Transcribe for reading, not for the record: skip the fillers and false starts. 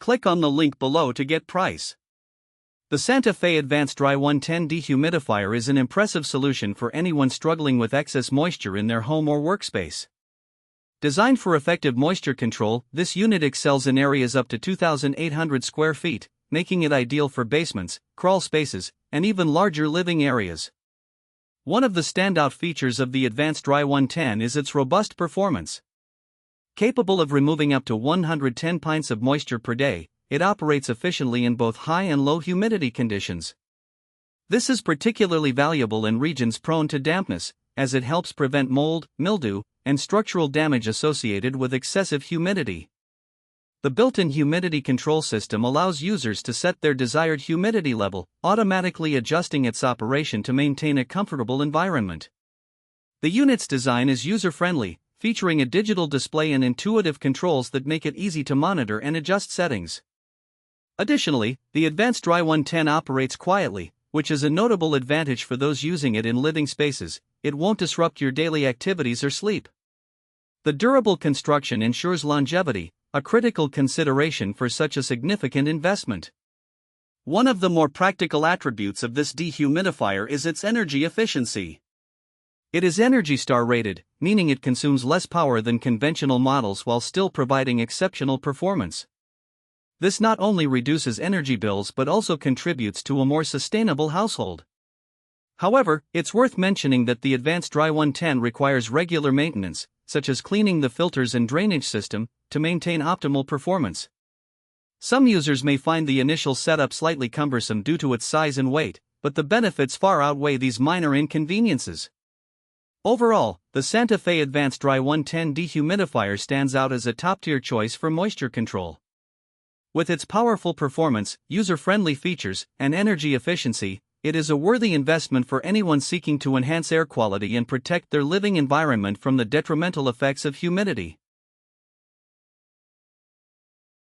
Click on the link below to get price. The Santa Fe Advance Dry110 Dehumidifier is an impressive solution for anyone struggling with excess moisture in their home or workspace. Designed for effective moisture control, this unit excels in areas up to 2,800 square feet, making it ideal for basements, crawl spaces, and even larger living areas. One of the standout features of the Advance Dry110 is its robust performance. Capable of removing up to 110 pints of moisture per day, it operates efficiently in both high and low humidity conditions. This is particularly valuable in regions prone to dampness, as it helps prevent mold, mildew, and structural damage associated with excessive humidity. The built-in humidity control system allows users to set their desired humidity level, automatically adjusting its operation to maintain a comfortable environment. The unit's design is user-friendly, featuring a digital display and intuitive controls that make it easy to monitor and adjust settings. Additionally, the Advance Dry110 operates quietly, which is a notable advantage for those using it in living spaces. It won't disrupt your daily activities or sleep. The durable construction ensures longevity, a critical consideration for such a significant investment. One of the more practical attributes of this dehumidifier is its energy efficiency. It is Energy Star rated, meaning it consumes less power than conventional models while still providing exceptional performance. This not only reduces energy bills but also contributes to a more sustainable household. However, it's worth mentioning that the Advance Dry110 requires regular maintenance, such as cleaning the filters and drainage system, to maintain optimal performance. Some users may find the initial setup slightly cumbersome due to its size and weight, but the benefits far outweigh these minor inconveniences. Overall, the Santa Fe Advance Dry110 Dehumidifier stands out as a top-tier choice for moisture control. With its powerful performance, user-friendly features, and energy efficiency, it is a worthy investment for anyone seeking to enhance air quality and protect their living environment from the detrimental effects of humidity.